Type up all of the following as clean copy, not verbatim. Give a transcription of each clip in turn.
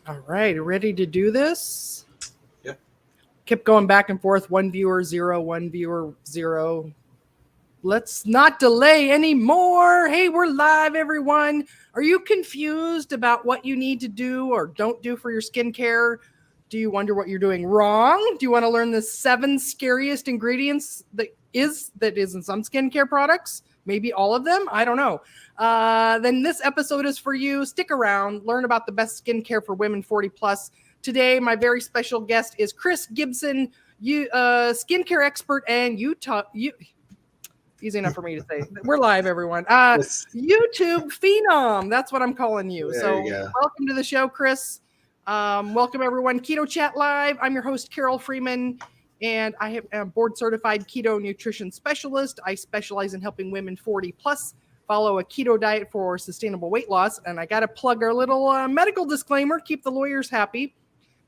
All right, ready to do this? Yep. Kept going back and forth. One viewer, zero. One viewer, zero. Let's not delay anymore. Hey, we're live, everyone. Are you confused about what you need to do or don't do for your skincare? Do you wonder what you're doing wrong? Do you want to learn the 7 scariest ingredients that is in some skincare products? Maybe all of them? I don't know. Then this episode is for you. Stick around, learn about the best skincare for women 40 plus. Today, my very special guest is Chris Gibson, skincare expert and easy enough for me to say. We're live, everyone. YouTube phenom. That's what I'm calling you. There you go. Welcome to the show, Chris. Welcome, everyone. Keto Chat Live. I'm your host, Carol Freeman, and I am board certified keto nutrition specialist. I specialize in helping women 40 plus follow a keto diet for sustainable weight loss. And I got to plug our little medical disclaimer, keep the lawyers happy.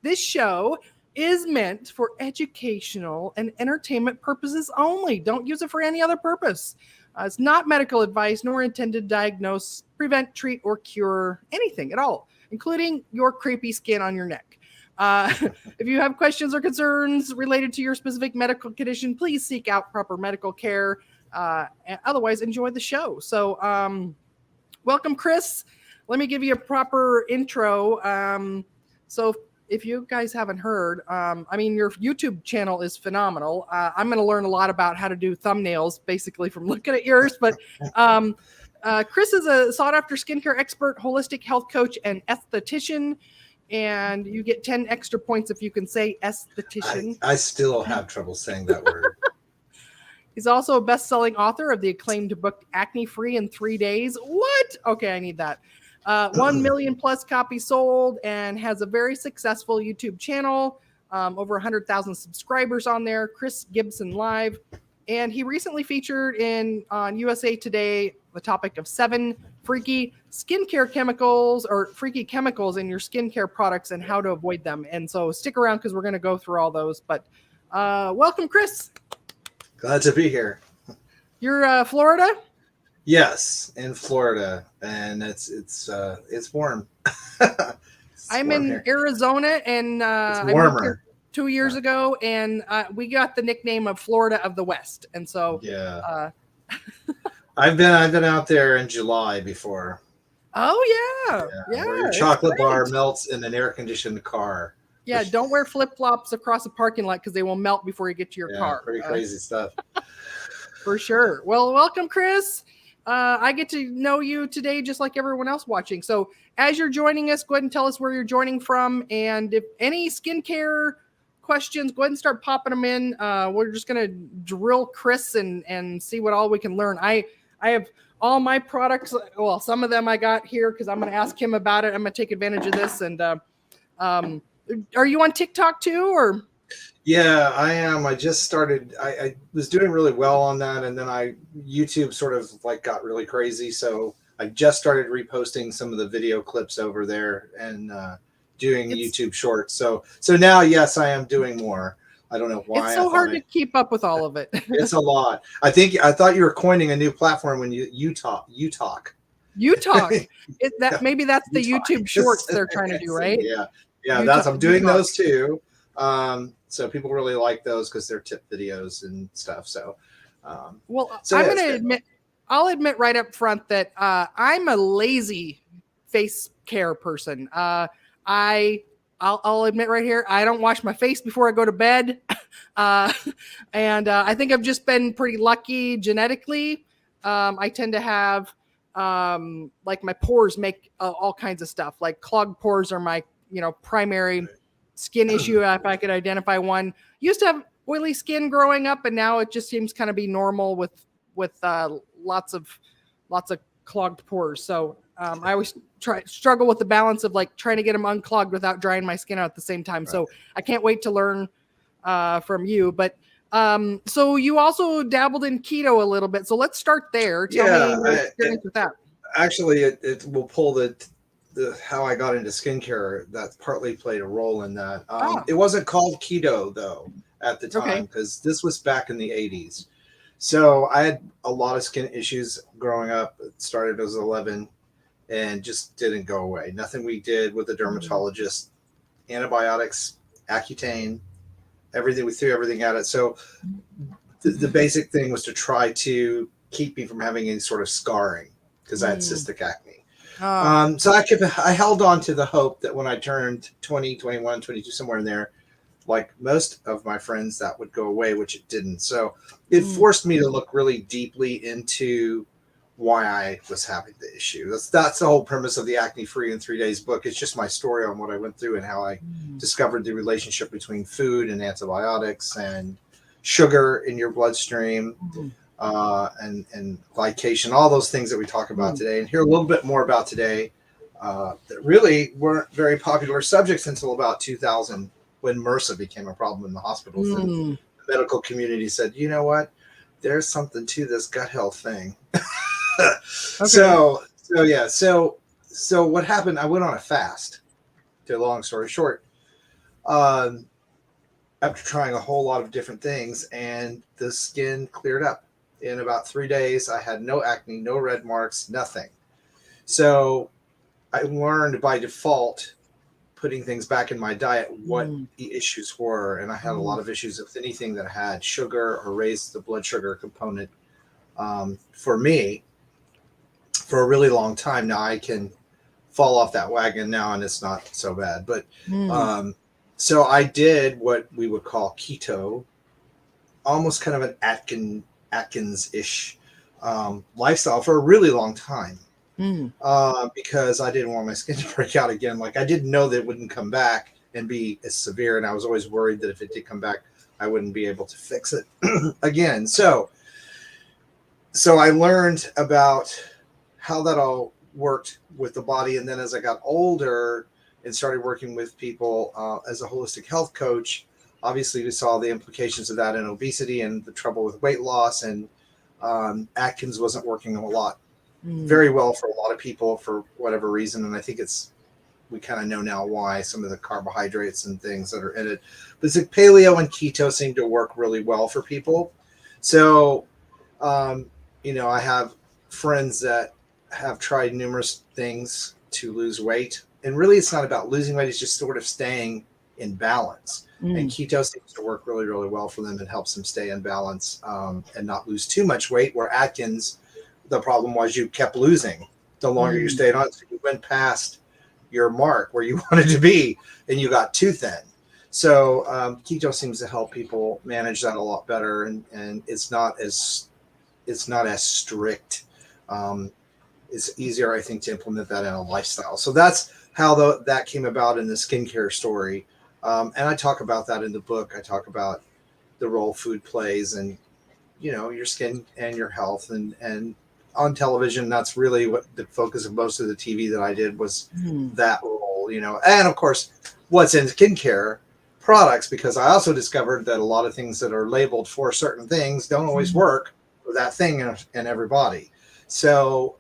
This show is meant for educational and entertainment purposes only. Don't use it for any other purpose. It's not medical advice, nor intended to diagnose, prevent, treat, or cure anything at all, including your creepy skin on your neck. If you have questions or concerns related to your specific medical condition, please seek out proper medical care. Otherwise, enjoy the show. So welcome, Chris. Let me give you a proper intro. So if you guys haven't heard, your YouTube channel is phenomenal. I'm going to learn a lot about how to do thumbnails, basically, from looking at yours. But Chris is a sought-after skincare expert, holistic health coach, and esthetician. And you get 10 extra points if you can say esthetician. I still have trouble saying that word. He's also a best-selling author of the acclaimed book Acne Free in 3 days. What? Okay, I need that. 1 million plus copies sold, and has a very successful YouTube channel. Over 100,000 subscribers on there. Chris Gibson Live. And he recently featured on USA Today the topic of 7 freaky skincare chemicals or freaky chemicals in your skincare products and how to avoid them. And so stick around because we're going to go through all those. But welcome, Chris. Glad to be here. You're Florida? Yes, in Florida, and it's warm. I'm in here. Arizona, and I moved here 2 years ago, and we got the nickname of Florida of the West. And so yeah. I've been out there in July before. Oh yeah. Where your chocolate bar melts in an air-conditioned car. Yeah, don't wear flip-flops across a parking lot because they will melt before you get to your car. Pretty crazy stuff. For sure. Well, welcome, Chris. I get to know you today just like everyone else watching. So as you're joining us, go ahead and tell us where you're joining from. And if any skincare questions, go ahead and start popping them in. We're just going to drill Chris and see what all we can learn. I have all my products. Well, some of them I got here because I'm going to ask him about it. I'm going to take advantage of this. And are you on TikTok too, or? Yeah, I am. I just started. I was doing really well on that, and then YouTube sort of like got really crazy. So I just started reposting some of the video clips over there and doing YouTube shorts. So now, yes, I am doing more. I don't know why. It's so hard to keep up with all of it. It's a lot. I thought you were coining a new platform when you talk. Maybe that's the YouTube shorts they're trying to do, right? Yeah. I'm doing those too. So people really like those because they're tip videos and stuff. So, I'm going to I'll admit right up front that I'm a lazy face care person. I'll admit right here, I don't wash my face before I go to bed. And I think I've just been pretty lucky genetically. I tend to have like my pores make all kinds of stuff. Like clogged pores are my primary skin issue. If I could identify one, used to have oily skin growing up, and now it just seems kind of be normal with lots of clogged pores. So I always struggle with the balance of like trying to get them unclogged without drying my skin out at the same time. Right. So I can't wait to learn from you. But so you also dabbled in keto a little bit. So let's start there. Tell me your experience with that. Actually, it will pull the how I got into skincare. That partly played a role in that. It wasn't called keto though at the time because this was back in the 80s. So I had a lot of skin issues growing up. It started as 11, and just didn't go away. Nothing we did with the dermatologist, antibiotics, Accutane, everything, we threw everything at it. So the basic thing was to try to keep me from having any sort of scarring because I had cystic acne. So I held on to the hope that when I turned 20, 21, 22, somewhere in there, like most of my friends, that would go away, which it didn't. So it forced me to look really deeply into why I was having the issue. That's the whole premise of the Acne Free in 3 Days book. It's just my story on what I went through and how I discovered the relationship between food and antibiotics and sugar in your bloodstream, and glycation, all those things that we talk about today, and hear a little bit more about today that really weren't very popular subjects until about 2000, when MRSA became a problem in the hospitals. And the medical community said, you know what, there's something to this gut health thing. So what happened, I went on a fast, to a long story short, after trying a whole lot of different things, and the skin cleared up. In about 3 days, I had no acne, no red marks, nothing. So I learned by default, putting things back in my diet, what the issues were. And I had a lot of issues with anything that had sugar or raised the blood sugar component. For me, for a really long time now, I can fall off that wagon now and it's not so bad. But so I did what we would call keto, almost kind of an Atkins-ish lifestyle for a really long time. Because I didn't want my skin to break out again. Like, I didn't know that it wouldn't come back and be as severe. And I was always worried that if it did come back, I wouldn't be able to fix it again. So I learned about how that all worked with the body. And then as I got older and started working with people as a holistic health coach, obviously we saw the implications of that in obesity and the trouble with weight loss. And Atkins wasn't working a lot very well for a lot of people for whatever reason. And I think we kind of know now why, some of the carbohydrates and things that are in it. But it's like paleo and keto seem to work really well for people. So, I have friends that have tried numerous things to lose weight. And really, it's not about losing weight. It's just sort of staying in balance. And keto seems to work really, really well for them. It helps them stay in balance and not lose too much weight, where Atkins, the problem was you kept losing the longer you stayed on. So you went past your mark where you wanted to be and you got too thin. So keto seems to help people manage that a lot better. And it's not as strict. It's easier, I think, to implement that in a lifestyle. So that's how that came about in the skincare story. And I talk about that in the book. I talk about the role food plays and, your skin and your health, and on television, that's really what the focus of most of the TV that I did was, that role, and of course what's in skincare products, because I also discovered that a lot of things that are labeled for certain things don't always work for that thing in everybody. So,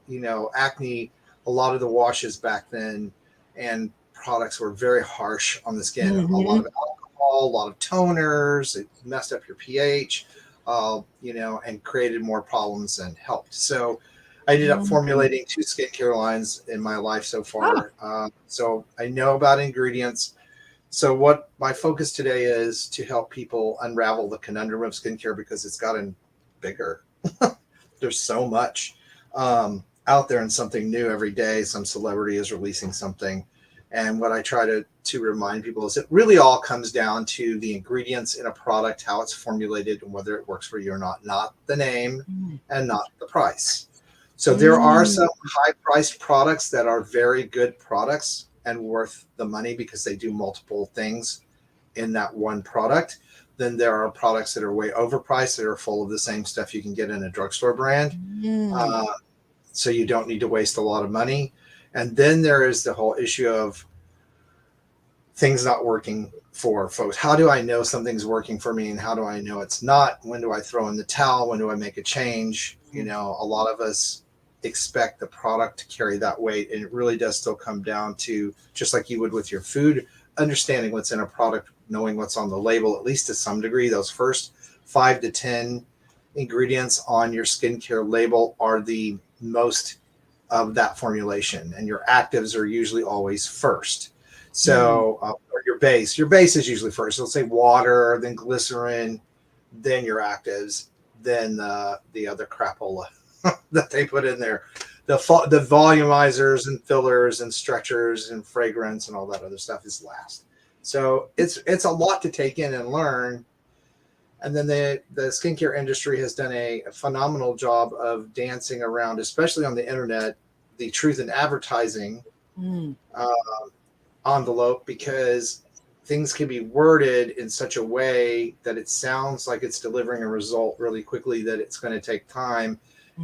acne, a lot of the washes back then and products were very harsh on the skin. A lot of alcohol, a lot of toners, it messed up your pH. And created more problems than helped. So I ended up formulating 2 skincare lines in my life so far. So I know about ingredients. So what my focus today is to help people unravel the conundrum of skincare, because it's gotten bigger. There's so much out there and something new every day. Some celebrity is releasing something. And what I try to remind people is it really all comes down to the ingredients in a product, how it's formulated, and whether it works for you or not the name and not the price. So there are some high-priced products that are very good products and worth the money because they do multiple things in that one product. Then there are products that are way overpriced that are full of the same stuff you can get in a drugstore brand. So you don't need to waste a lot of money. And then there is the whole issue of things not working for folks. How do I know something's working for me and how do I know it's not? When do I throw in the towel? When do I make a change? A lot of us expect the product to carry that weight, and it really does still come down to, just like you would with your food, understanding what's in a product, knowing what's on the label, at least to some degree. Those first 5 to 10 ingredients on your skincare label are the most of that formulation, and your actives are usually always first. So, or your base is usually first. So let's say water, then glycerin, then your actives, then the other crapola that they put in there, the volumizers and fillers and stretchers and fragrance and all that other stuff is last. So it's a lot to take in and learn. And then the skincare industry has done a phenomenal job of dancing around, especially on the internet, the truth in advertising envelope, because things can be worded in such a way that it sounds like it's delivering a result really quickly, that it's going to take time.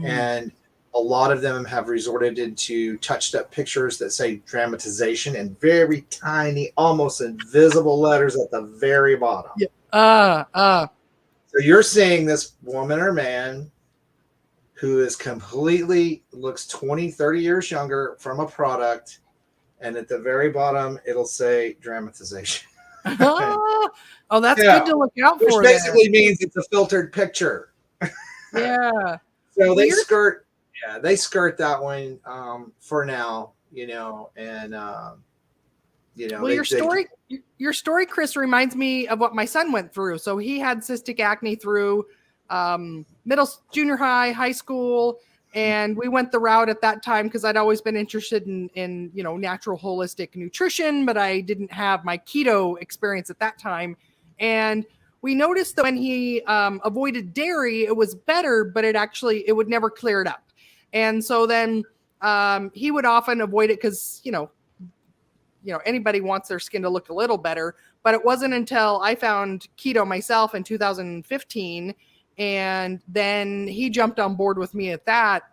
And a lot of them have resorted into touched up pictures that say dramatization in very tiny, almost invisible letters at the very bottom. So you're seeing this woman or man who is completely looks 20, 30 years younger from a product, and at the very bottom it'll say dramatization. Oh, that's good to look out for. Which basically means it's a filtered picture. Yeah. So they skirt that one for now, and well, your story, Chris, reminds me of what my son went through. So he had cystic acne through junior high school, and we went the route at that time because I'd always been interested in natural holistic nutrition, but I didn't have my keto experience at that time. And we noticed that when he avoided dairy, it was better, but it would never clear it up. And so then he would often avoid it because, anybody wants their skin to look a little better. But it wasn't until I found keto myself in 2015, and then he jumped on board with me at that.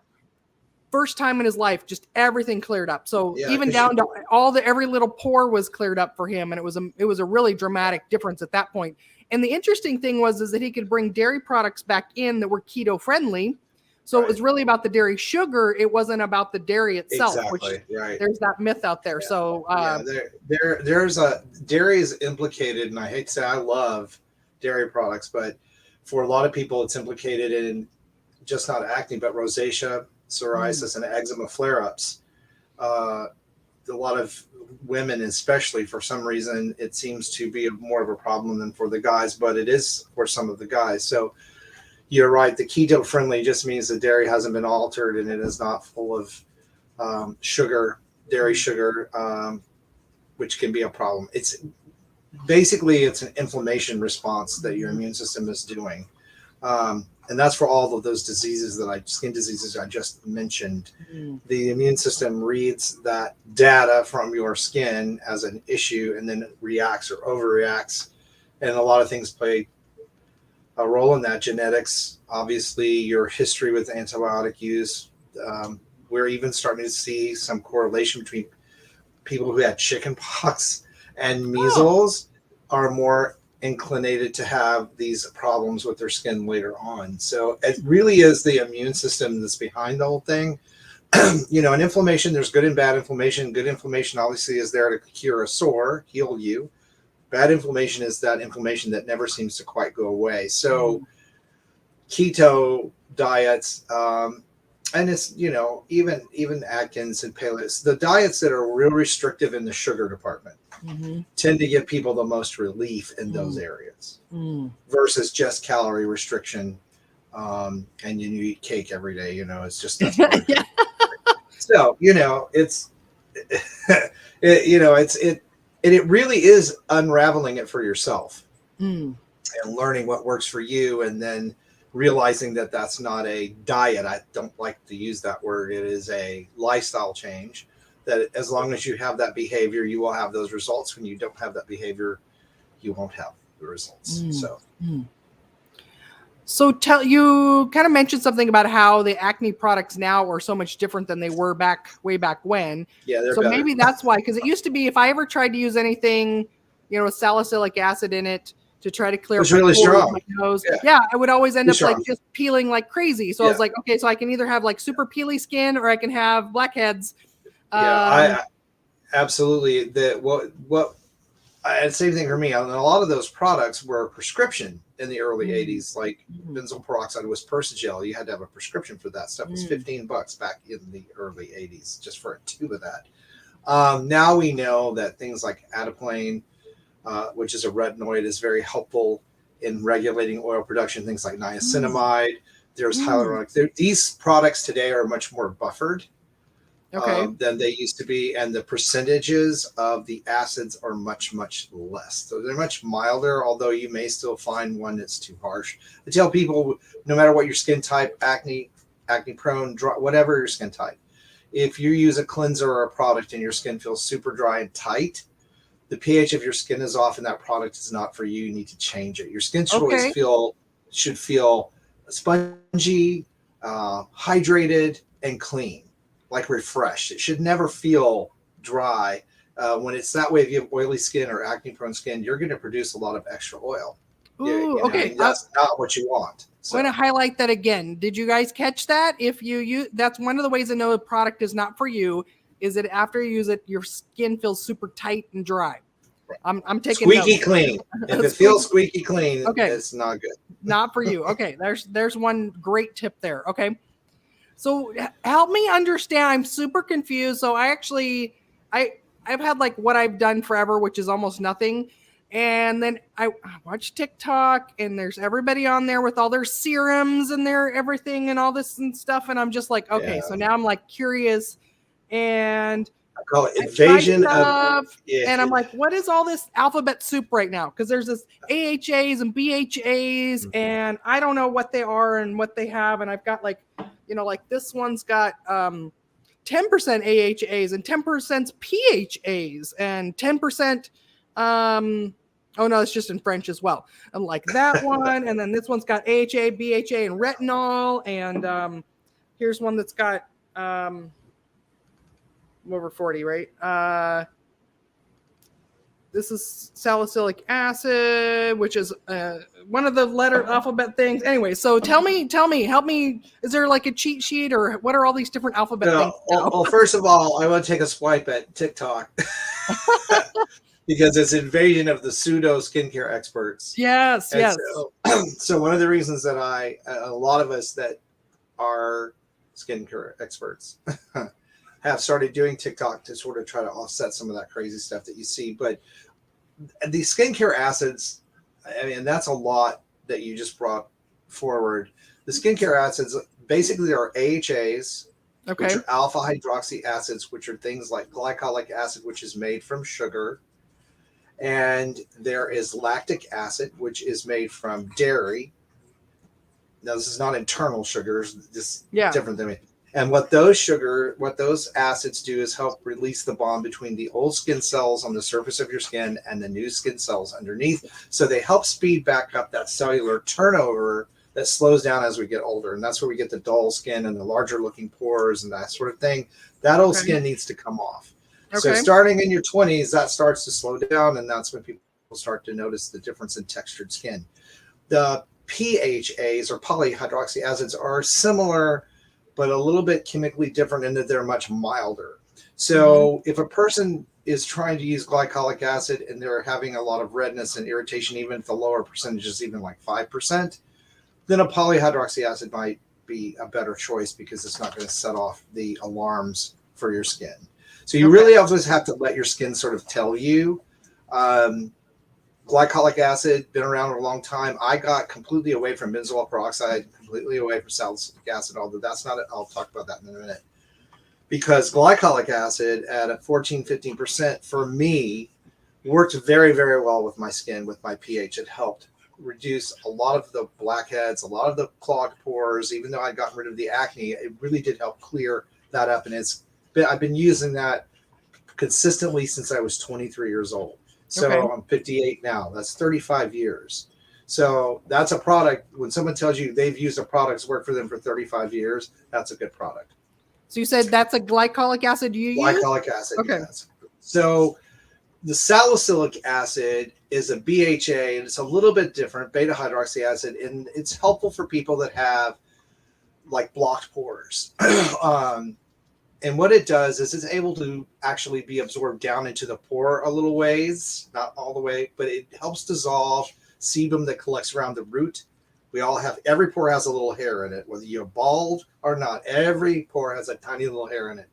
First time in his life, just everything cleared up. So even down to every little pore was cleared up for him. And it was a really dramatic difference at that point. And the interesting thing is that he could bring dairy products back in that were keto friendly. So it was really about the dairy sugar. It wasn't about the dairy itself, which there's that myth out there. So dairy is implicated, and I hate to say I love dairy products, but for a lot of people, it's implicated in just not acne, but rosacea, psoriasis, and eczema flare-ups. A lot of women, especially, for some reason, it seems to be more of a problem than for the guys, but it is for some of the guys. So you're right. The keto friendly just means the dairy hasn't been altered and it is not full of dairy sugar, which can be a problem. It's an inflammation response that your immune system is doing. And that's for all of those skin diseases I just mentioned. The immune system reads that data from your skin as an issue and then reacts or overreacts. And a lot of things play a role in that. Genetics, obviously, your history with antibiotic use. We're even starting to see some correlation between people who had chicken pox and measles are more inclinated to have these problems with their skin later on. So it really is the immune system that's behind the whole thing. And inflammation, there's good and bad inflammation. Good inflammation obviously is there to cure a sore, heal you. Bad inflammation is that inflammation that never seems to quite go away. So keto diets, and it's, even Atkins and Paleo, the diets that are real restrictive in the sugar department tend to give people the most relief in those areas versus just calorie restriction. And you eat cake every day, it's just, that's so, it really is unraveling it for yourself and learning what works for you, and then realizing that that's not a diet. I don't like to use that word. It is a lifestyle change, that as long as you have that behavior, you will have those results. When you don't have that behavior, you won't have the results. So you kind of mentioned something about how the acne products now are so much different than they were way back when. Yeah, they're so better. Maybe that's why, because it used to be if I ever tried to use anything, with salicylic acid in it to try to clear up really strong. My nose, I would always end up like just peeling like crazy. So I was like, okay, so I can either have like super peely skin or I can have blackheads. I absolutely. Same thing for me. A lot of those products were prescription in the early Mm. 80s, like benzoyl peroxide was Persigel. You had to have a prescription for that stuff. It was $15 back in the early 80s just for a tube of that. Now we know that things like Adapalene, which is a retinoid, is very helpful in regulating oil production. Things like niacinamide, there's hyaluronic. These products today are much more buffered than they used to be, and the percentages of the acids are much, much less. So they're much milder, although you may still find one that's too harsh. I tell people, no matter what your skin type, acne prone, dry, whatever your skin type, if you use a cleanser or a product and your skin feels super dry and tight, the pH of your skin is off and that product is not for you. You need to change it. Your skin should always should feel spongy, hydrated, and clean, like refreshed. It should never feel dry. When it's that way, if you have oily skin or acne prone skin, you're going to produce a lot of extra oil. Ooh, okay. That's not what you want. So. I'm going to highlight that again. Did you guys catch that? If you use, that's one of the ways to know a product is not for you, is that after you use it, your skin feels super tight and dry. I'm taking squeaky notes. clean. If it feels squeaky clean, it's not good. Not for you. Okay, there's one great tip there. Okay, so help me understand. I'm super confused. So I've had like what I've done forever, which is almost nothing. And then I watch TikTok, and there's everybody on there with all their serums and their everything and all this and stuff. And I'm just like, okay, so now I'm like curious, and I call it invasion of. And I'm like, what is all this alphabet soup right now? Because there's this AHAs and BHAs, and I don't know what they are and what they have. And I've got like, like this one's got 10% AHAs and 10% PHAs and 10%. Oh no, it's just in French as well. And like that one, and then this one's got AHA, BHA, and retinol. And here's one that's got over 40, right? This is salicylic acid, which is one of the letter alphabet things. Anyway, so tell me, help me. Is there like a cheat sheet, or what are all these different alphabet things? Well, first of all, I want to take a swipe at TikTok because it's invasion of the pseudo skincare experts. Yes, and yes. So one of the reasons that a lot of us that are skincare experts have started doing TikTok to sort of try to offset some of that crazy stuff that you see. But the skincare acids, I mean, that's a lot that you just brought forward. The skincare acids basically are AHAs, which are alpha hydroxy acids, which are things like glycolic acid, which is made from sugar. And there is lactic acid, which is made from dairy. Now, this is not internal sugars, this different than me. And what those acids do is help release the bond between the old skin cells on the surface of your skin and the new skin cells underneath. So they help speed back up that cellular turnover that slows down as we get older. And that's where we get the dull skin and the larger looking pores and that sort of thing. That old skin needs to come off. So starting in your 20s, that starts to slow down. And that's when people start to notice the difference in textured skin. The PHAs, or polyhydroxy acids, are similar, but a little bit chemically different in that they're much milder. So if a person is trying to use glycolic acid and they're having a lot of redness and irritation, even if the lower percentage is even like 5%, then a polyhydroxy acid might be a better choice because it's not going to set off the alarms for your skin. So you really always have to let your skin sort of tell you. Glycolic acid, been around a long time. I got completely away from benzoyl peroxide, completely away from salicylic acid, although that's not it. I'll talk about that in a minute. Because glycolic acid at a 14-15% for me worked very, very well with my skin, with my pH. It helped reduce a lot of the blackheads, a lot of the clogged pores. Even though I'd gotten rid of the acne, it really did help clear that up. And I've been using that consistently since I was 23 years old. So I'm 58 now. That's 35 years. So that's a product. When someone tells you they've used a product that's worked for them for 35 years, that's a good product. So you said that's a glycolic acid you use? Glycolic acid, yes. So the salicylic acid is a BHA, and it's a little bit different, beta hydroxy acid, and it's helpful for people that have like blocked pores. And what it does is it's able to actually be absorbed down into the pore a little ways, not all the way, but it helps dissolve sebum that collects around the root. Every pore has a little hair in it, whether you're bald or not. Every pore has a tiny little hair in it.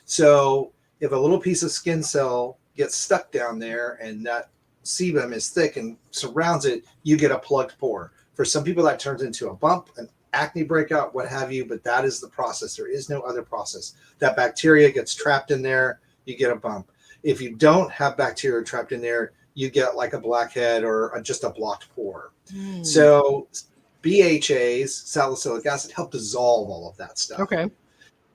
So if a little piece of skin cell gets stuck down there and that sebum is thick and surrounds it, you get a plugged pore. For some people, that turns into a bump, an acne breakout, what have you, but that is the process. There is no other process. That bacteria gets trapped in there, you get a bump. If you don't have bacteria trapped in there, you get like a blackhead or just a blocked pore. So BHAs, salicylic acid, help dissolve all of that stuff. Okay.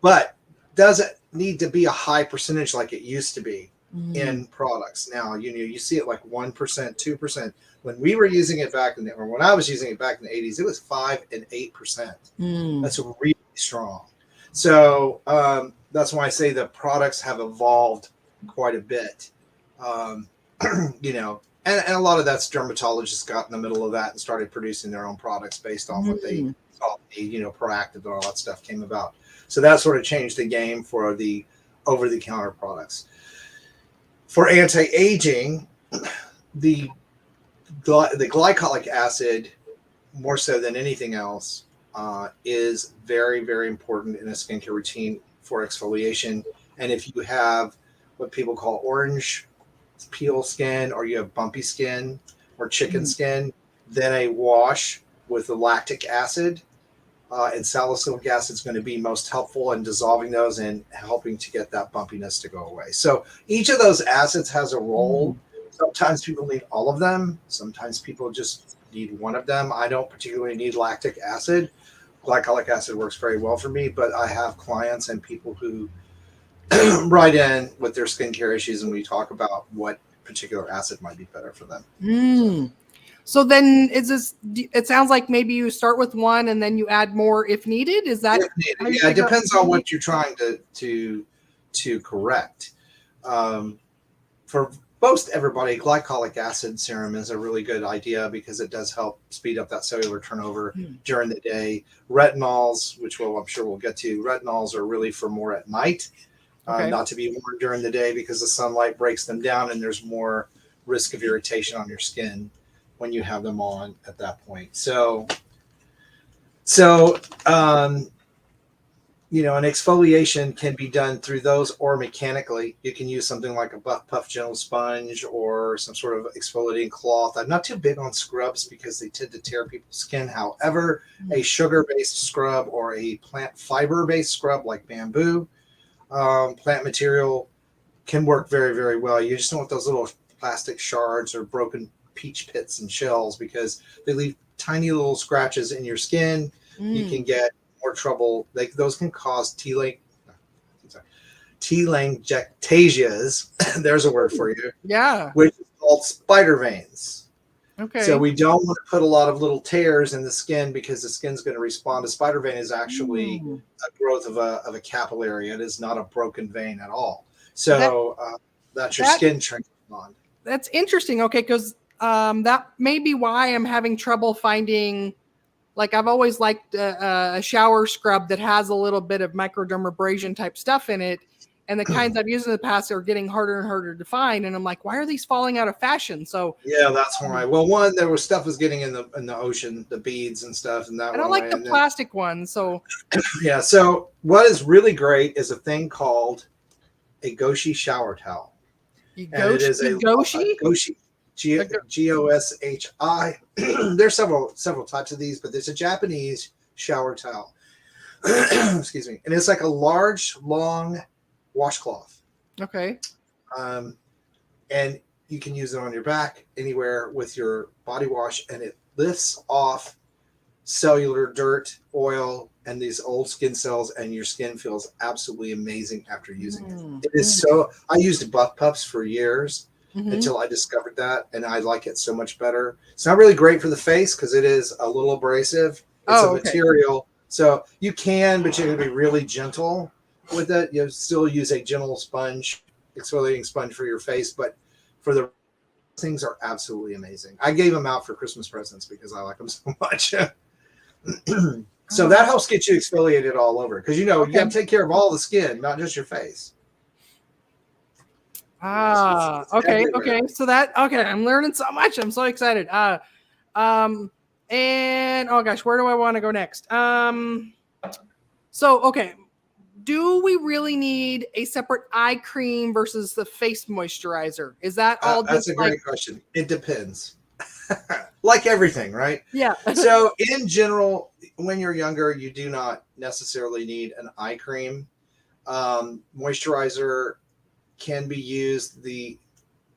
But doesn't need to be a high percentage like it used to be in products. Now, you see it like 1%, 2%. When we were using it or when I was using it back in the 80s, it was 5 and 8%. That's really strong. So that's why I say the products have evolved quite a bit. And a lot of that's dermatologists got in the middle of that and started producing their own products based on what they thought Proactive and all that stuff came about. So that sort of changed the game for the over-the-counter products. For anti-aging, the glycolic acid, more so than anything else, is very, very important in a skincare routine for exfoliation. And if you have what people call orange peel skin, or you have bumpy skin or chicken skin, then a wash with the lactic acid and salicylic acid is going to be most helpful in dissolving those and helping to get that bumpiness to go away. So each of those acids has a role. Sometimes people need all of them. Sometimes people just need one of them. I don't particularly need lactic acid. Glycolic acid works very well for me, but I have clients and people who write in with their skincare issues, and we talk about what particular acid might be better for them. So then it sounds like maybe you start with one and then you add more if needed. Is that? If needed. Yeah, it depends on what you're trying to correct. For most everybody, glycolic acid serum is a really good idea because it does help speed up that cellular turnover during the day. Retinols, which I'm sure we'll get to, retinols are really for more at night. Not to be worn during the day because the sunlight breaks them down and there's more risk of irritation on your skin when you have them on at that point. So an exfoliation can be done through those or mechanically. You can use something like a Buff Puff Gentle Sponge or some sort of exfoliating cloth. I'm not too big on scrubs because they tend to tear people's skin. However, a sugar-based scrub or a plant fiber-based scrub like bamboo, plant material can work very, very well. You just don't want those little plastic shards or broken peach pits and shells because they leave tiny little scratches in your skin. You can get more trouble. Those can cause telangiectasias. There's a word for you. Yeah. Which is called spider veins. Okay. So we don't want to put a lot of little tears in the skin because the skin's going to respond. A spider vein is actually a growth of a capillary. It is not a broken vein at all. So that's your skin shrinking on. That's interesting. Okay, because that may be why I'm having trouble finding. Like I've always liked a shower scrub that has a little bit of microdermabrasion type stuff in it. And the kinds I've used in the past are getting harder and harder to find. And I'm like, why are these falling out of fashion? So yeah, that's why. Well, one, there was stuff was getting in the ocean, the beads and stuff, and that. I don't like the plastic ones. So yeah. So what is really great is a thing called a Goshi shower towel. And it is a Goshi. Goshi. There's several types of these, but there's a Japanese shower towel. Excuse me. And it's like a large, long washcloth. Okay. And you can use it on your back, anywhere with your body wash, and it lifts off cellular dirt, oil, and these old skin cells, and your skin feels absolutely amazing after using it. It is so. I used Buff Puffs for years. Until I discovered that, and I like it so much better. It's not really great for the face because it is a little abrasive. It's a material, so you can, but you can be really gentle with it. You still use a gentle sponge, exfoliating sponge for your face, but for the things are absolutely amazing. I gave them out for Christmas presents because I like them so much. So that helps get you exfoliated all over because you got to take care of all the skin, not just your face. Okay. So I'm learning so much. I'm so excited. And oh gosh, where do I want to go next? So okay, do we really need a separate eye cream versus the face moisturizer? Is that all That's just a great question. It depends. Like everything, right? Yeah. So in general, when you're younger, you do not necessarily need an eye cream. Moisturizer can be used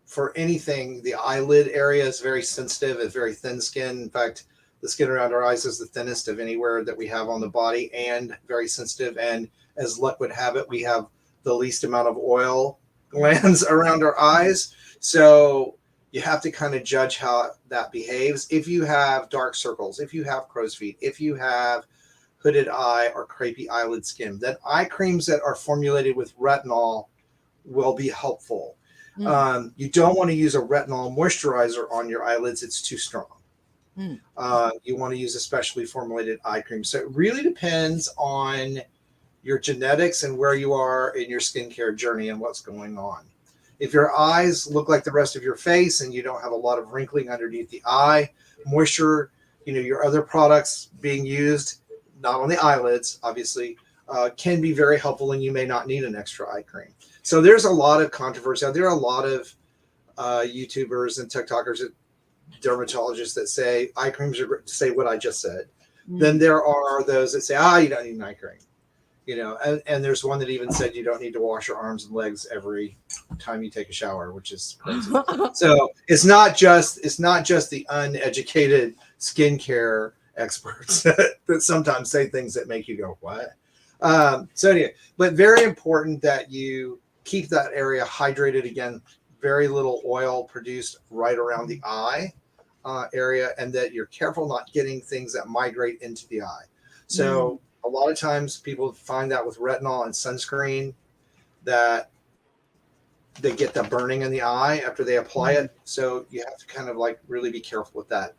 for anything. The eyelid area is very sensitive. It's very thin skin. In fact, the skin around our eyes is the thinnest of anywhere that we have on the body, and very sensitive. And as luck would have it, we have the least amount of oil glands around our eyes. So you have to kind of judge how that behaves. If you have dark circles, if you have crow's feet, if you have hooded eye or crepey eyelid skin, then eye creams that are formulated with retinol will be helpful. You don't want to use a retinol moisturizer on your eyelids. It's too strong. You want to use a specially formulated eye cream. So it really depends on your genetics and where you are in your skincare journey and what's going on. If your eyes look like the rest of your face and you don't have a lot of wrinkling underneath the eye, moisture, your other products being used, not on the eyelids, obviously, can be very helpful, and you may not need an extra eye cream. So there's a lot of controversy. There are a lot of YouTubers and TikTokers, dermatologists that say eye creams are say what I just said. Then there are those that say, you don't need an eye cream. And there's one that even said you don't need to wash your arms and legs every time you take a shower, which is crazy. So it's not just the uneducated skincare experts that sometimes say things that make you go, what? So anyway, but very important that you keep that area hydrated. Again, very little oil produced right around the eye area, and that you're careful not getting things that migrate into the eye. So a lot of times people find that with retinol and sunscreen that they get the burning in the eye after they apply it. So you have to kind of like really be careful with that.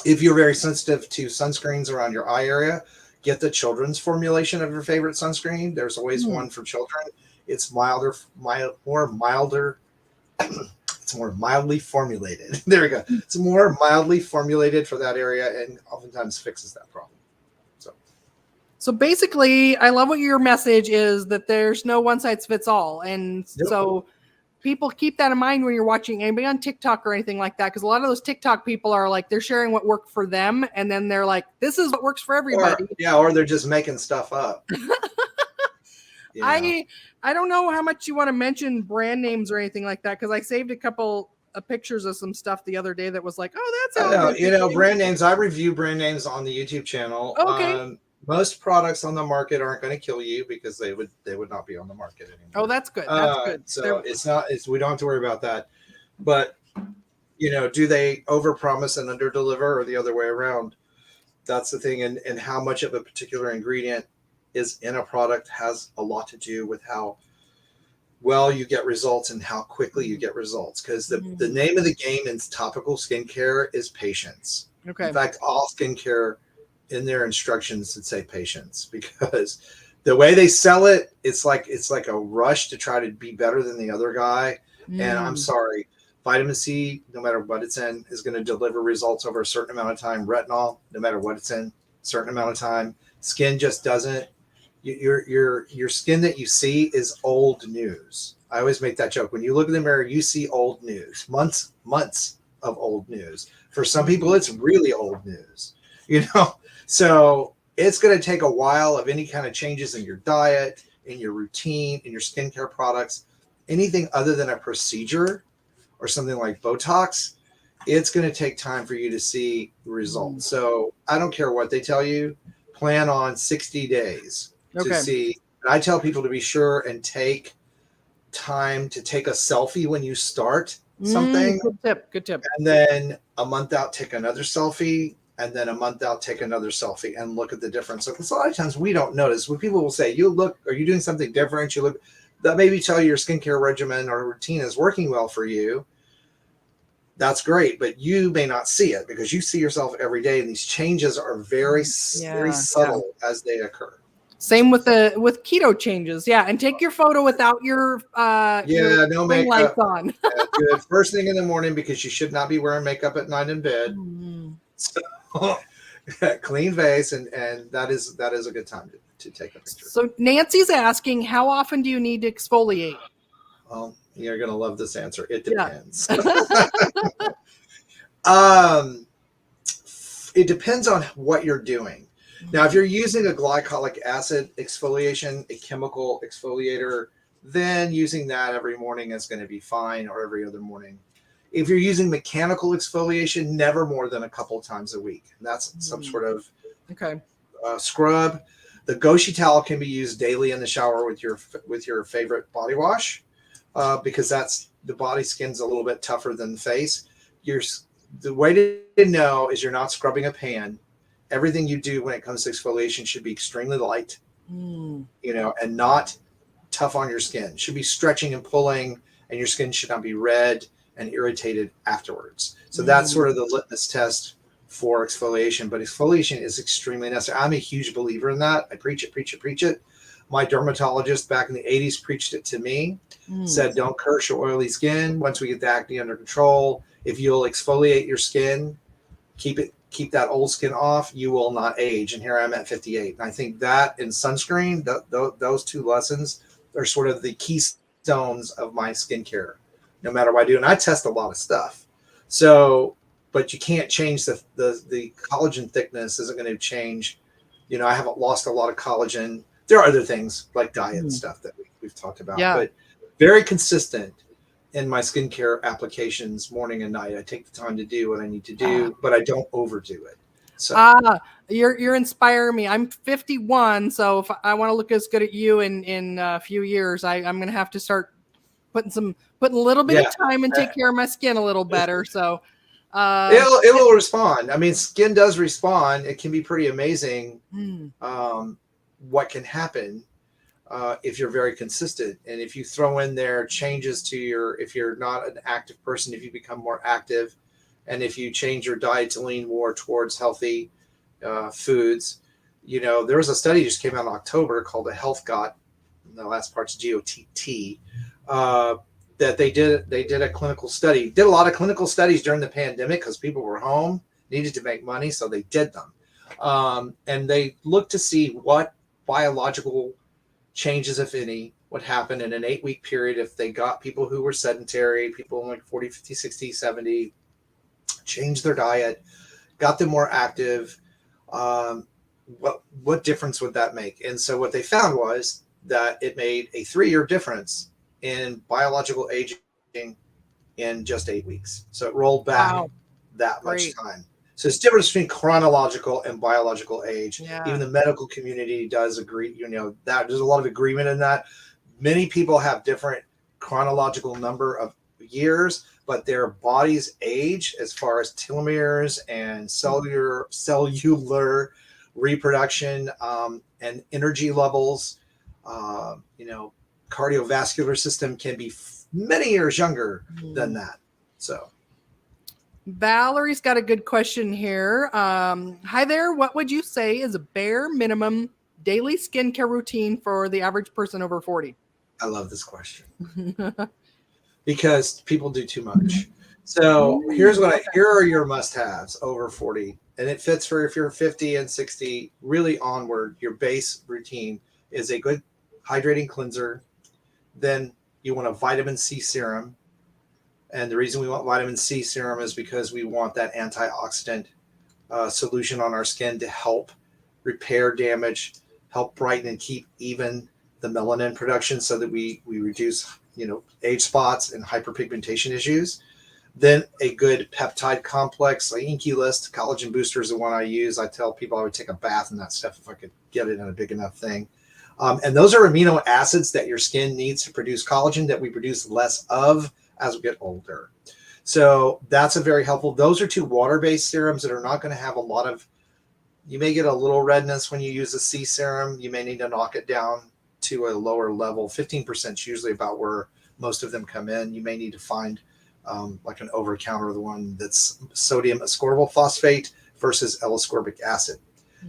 If you're very sensitive to sunscreens around your eye area, get the children's formulation of your favorite sunscreen. There's always one for children. It's more mildly formulated. There we go. It's more mildly formulated for that area, and oftentimes fixes that problem. So basically, I love what your message is, that there's no one size fits all. And so people keep that in mind when you're watching anybody on TikTok or anything like that, because a lot of those TikTok people are like, they're sharing what worked for them, and then they're like, this is what works for everybody. Or they're just making stuff up. I don't know how much you want to mention brand names or anything like that, because I saved a couple of pictures of some stuff the other day that was like, that's how brand names. I review brand names on the YouTube channel. Okay. Most products on the market aren't going to kill you, because they would not be on the market anymore. Oh, that's good. That's good. So we don't have to worry about that. But do they overpromise and underdeliver, or the other way around? That's the thing. And how much of a particular ingredient is in a product has a lot to do with how well you get results and how quickly you get results. Because the name of the game in topical skincare is patience. Okay. In fact, all skincare in their instructions would say patience, because the way they sell it, it's like a rush to try to be better than the other guy. And I'm sorry, vitamin C, no matter what it's in, is going to deliver results over a certain amount of time. Retinol, no matter what it's in, certain amount of time. Skin just doesn't. Your skin that you see is old news. I always make that joke. When you look in the mirror, you see old news, months of old news. For some people, it's really old news, So it's going to take a while of any kind of changes in your diet, in your routine, in your skincare products, anything other than a procedure or something like Botox. It's going to take time for you to see results. So I don't care what they tell you. Plan on 60 days to see. And I tell people to be sure and take time to take a selfie when you start something. Good tip. And then a month out, take another selfie. And then a month out, take another selfie and look at the difference. Because a lot of times we don't notice. When people will say, are you doing something different? That maybe tell you your skincare regimen or routine is working well for you. That's great, but you may not see it because you see yourself every day, and these changes are very subtle as they occur. Same with keto changes. Yeah. And take your photo without your no makeup lights on. Good. First thing in the morning, because you should not be wearing makeup at night in bed. So, clean face, and that is a good time to take a picture. So Nancy's asking, how often do you need to exfoliate? Well, you're gonna love this answer. It Yeah. depends. It depends on what you're doing. Now, if you're using a glycolic acid exfoliation, a chemical exfoliator, then using that every morning is going to be fine, or every other morning. If you're using mechanical exfoliation, never more than a couple times a week. And that's some sort of Okay. scrub. The Goshi towel can be used daily in the shower with your favorite body wash, because the body skin's a little bit tougher than the face. The way to know is you're not scrubbing a pan. Everything you do when it comes to exfoliation should be extremely light, and not tough on your skin. It should be stretching and pulling, and your skin should not be red and irritated afterwards. So that's sort of the litmus test for exfoliation. But exfoliation is extremely necessary. I'm a huge believer in that. I preach it. My dermatologist back in the 80s preached it to me, said, don't curse your oily skin. Once we get the acne under control, if you'll exfoliate your skin, keep that old skin off, you will not age. And here I'm at 58. And I think that and sunscreen, those two lessons are sort of the keystones of my skincare, no matter what I do. And I test a lot of stuff. So, but you can't change the collagen thickness isn't going to change. I haven't lost a lot of collagen. There are other things like diet stuff that we've talked about, but very consistent in my skincare applications morning and night. I take the time to do what I need to do, but I don't overdo it. So you're inspiring me. I'm 51, so if I want to look as good at you in a few years, I'm going to have to start putting a little bit of time and take care of my skin a little better. So it will respond. I mean, skin does respond. It can be pretty amazing what can happen if you're very consistent. And if you throw in there changes to if you're not an active person, if you become more active, and if you change your diet to lean more towards healthy foods, there was a study just came out in October called the Health Got, the last part's GOTT, that they did a clinical study, did a lot of clinical studies during the pandemic because people were home, needed to make money. So they did them. And they looked to see what biological changes, if any, would happen in an 8-week period if they got people who were sedentary, people like 40, 50, 60, 70, changed their diet, got them more active. What difference would that make? And so what they found was that it made a 3-year difference in biological aging in just 8 weeks. So it rolled back that much time. So it's difference between chronological and biological age. Yeah. Even the medical community does agree, that there's a lot of agreement in that. Many people have different chronological number of years, but their body's age as far as telomeres and cellular reproduction and energy levels, cardiovascular system can be many years younger than that. So Valerie's got a good question here. Hi there. What would you say is a bare minimum daily skincare routine for the average person over 40? I love this question because people do too much. So here are your must-haves over 40, and it fits for if you're 50 and 60, really onward. Your base routine is a good hydrating cleanser. Then you want a vitamin C serum. And the reason we want vitamin C serum is because we want that antioxidant solution on our skin to help repair damage, help brighten and keep even the melanin production so that we reduce, age spots and hyperpigmentation issues. Then a good peptide complex, like Inky List, Collagen Booster is the one I use. I tell people I would take a bath in that stuff if I could get it in a big enough thing. And those are amino acids that your skin needs to produce collagen that we produce less of as we get older. So that's a very helpful. Those are 2 water-based serums that are not going to have a lot of, you may get a little redness when you use a C serum. You may need to knock it down to a lower level. 15% is usually about where most of them come in. You may need to find like an over-the-counter, the one that's sodium ascorbyl phosphate versus L-ascorbic acid.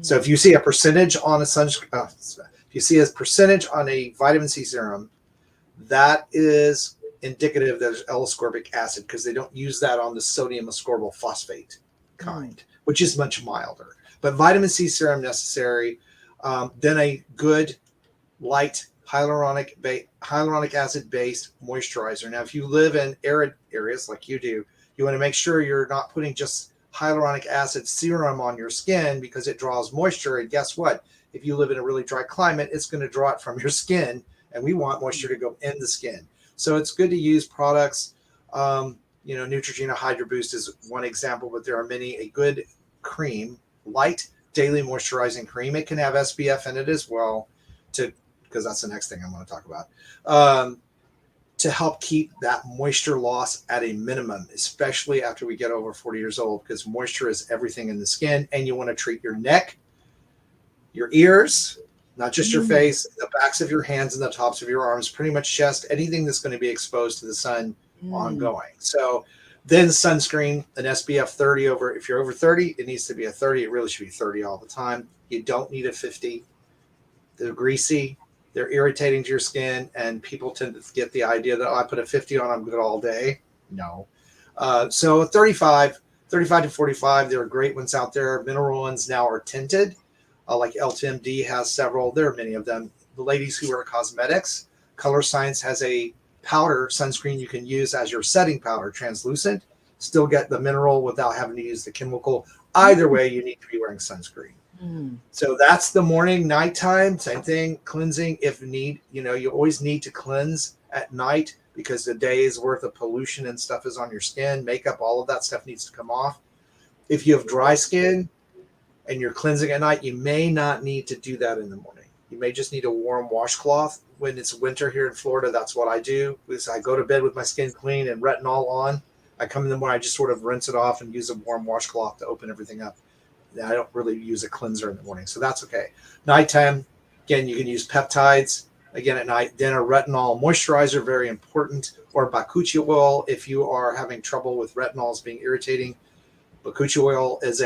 So if you see a percentage on if you see a percentage on a vitamin C serum, that is indicative that there's L-ascorbic acid because they don't use that on the sodium ascorbyl phosphate. kind, which is much milder. But vitamin C serum necessary. Then a good light hyaluronic acid based moisturizer. Now, if you live in arid areas like you do, you want to make sure you're not putting just hyaluronic acid serum on your skin because it draws moisture. And guess what? If you live in a really dry climate, it's going to draw it from your skin, and we want moisture to go in the skin. So it's good to use products. Neutrogena Hydro Boost is one example, but there are many. A good cream, light daily moisturizing cream. It can have SPF in it as well, because that's the next thing I'm going to talk about. To help keep that moisture loss at a minimum, especially after we get over 40 years old, because moisture is everything in the skin, and you want to treat your neck, your ears, not just your face, the backs of your hands and the tops of your arms, pretty much chest, anything that's going to be exposed to the sun ongoing. So then sunscreen, an SPF 30 over, if you're over 30, it needs to be a 30. It really should be 30 all the time. You don't need a 50. They're greasy. They're irritating to your skin, and people tend to get the idea that, I put a 50 on, I'm good all day. No. So 35 to 45, there are great ones out there. Mineral ones now are tinted, like LTMD has several. There are many of them. The ladies who wear cosmetics, Color Science has a powder sunscreen you can use as your setting powder, translucent, still get the mineral without having to use the chemical. Either way, you need to be wearing sunscreen. So that's the morning, nighttime, same thing, cleansing if need. You always need to cleanse at night because the day's worth of pollution and stuff is on your skin, makeup, all of that stuff needs to come off. If you have dry skin and you're cleansing at night, you may not need to do that in the morning. You may just need a warm washcloth. When it's winter here in Florida, that's what I do. Is I go to bed with my skin clean and retinol on. I come in the morning, I just sort of rinse it off and use a warm washcloth to open everything up. I don't really use a cleanser in the morning, so that's okay. Nighttime, again, you can use peptides, again at night. Then a retinol moisturizer, very important, or bakuchi oil if you are having trouble with retinols being irritating. Bakuchi oil is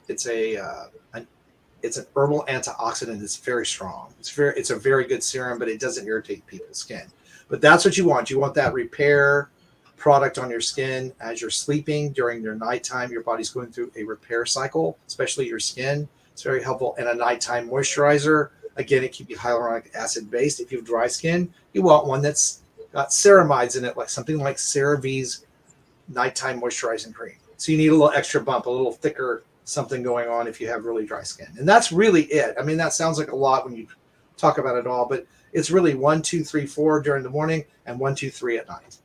it's an herbal antioxidant. It's very strong. It's a very good serum, but it doesn't irritate people's skin. But that's what you want. You want that repair product on your skin as you're sleeping during your nighttime. Your body's going through a repair cycle, especially your skin. It's very helpful. And a nighttime moisturizer, again, it can be hyaluronic acid based. If you have dry skin, you want one that's got ceramides in it, like something like CeraVe's nighttime moisturizing cream. So you need a little extra bump, a little thicker something going on if you have really dry skin. And that's really it. I mean, that sounds like a lot when you talk about it all, but it's really 1, 2, 3, 4 during the morning and 1, 2, 3 at night.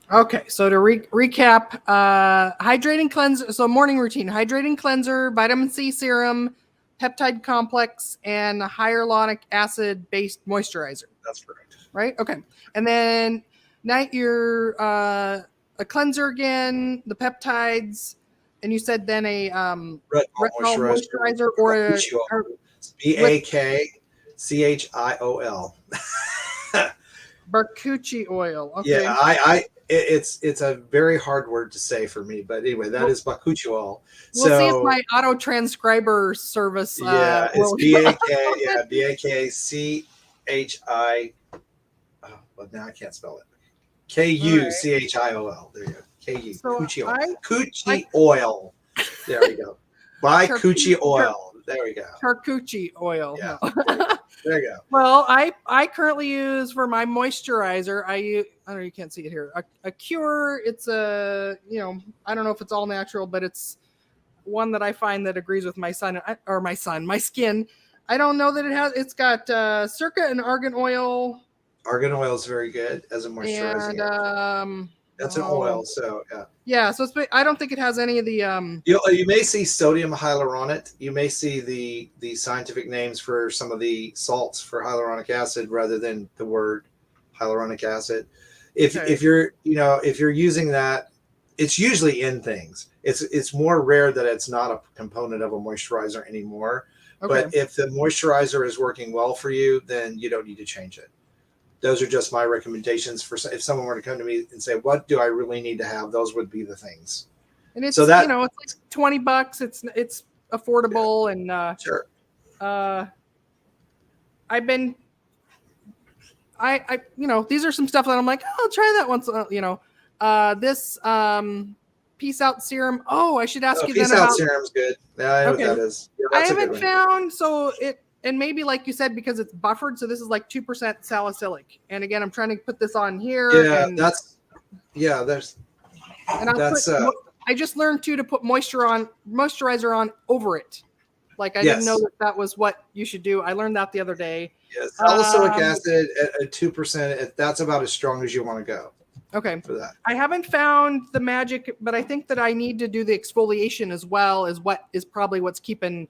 Okay, so to recap, hydrating cleanser, so morning routine, hydrating cleanser, vitamin C serum, peptide complex, and hyaluronic acid based moisturizer. That's correct. Right? Okay. And then night you're a cleanser again, the peptides, and you said then a retinol moisturizer or a BAKCHIOL. Bakuchi oil. Okay. Yeah, it's a very hard word to say for me, but anyway, that is bakuchi oil. We'll see if my auto transcriber service. It's BAKCHI. Oh, well, now I can't spell it. KUCHIOL. There you go. Kuchi oil. Kuchi oil. There we go. Bakuchi oil. There we go. Charcuterie oil. Yeah. There you go. Well, I currently use for my moisturizer, I don't know, you can't see it here. A Cure, it's I don't know if it's all natural, but it's one that I find that agrees with my skin. I don't know that it's got Circa and argan oil. Argan oil is very good as a moisturizer. And that's an oil, so yeah. Yeah, so I don't think it has any of the You may see sodium hyaluronate. You may see the scientific names for some of the salts for hyaluronic acid rather than the word hyaluronic acid. If you're using that, it's usually in things. It's more rare that it's not a component of a moisturizer anymore. Okay. But if the moisturizer is working well for you, then you don't need to change it. Those are just my recommendations for if someone were to come to me and say, what do I really need to have? Those would be the things. And it's, it's like $20. It's affordable. Yeah. And sure. these are some stuff that I'm like, oh, I'll try that once, this peace out serum. Oh, I should ask you Peace then out about. serum's good. Yeah, I know what that is. Yeah, I that's a good haven't one. found and maybe like you said, because it's buffered, so this is like 2% salicylic. And again, I'm trying to put this on here. Yeah, and I just learned too to put moisturizer on over it. Like I didn't know that was what you should do. I learned that the other day. Yeah, salicylic acid at 2%. That's about as strong as you want to go. Okay. For that. I haven't found the magic, but I think that I need to do the exfoliation as well as what is probably what's keeping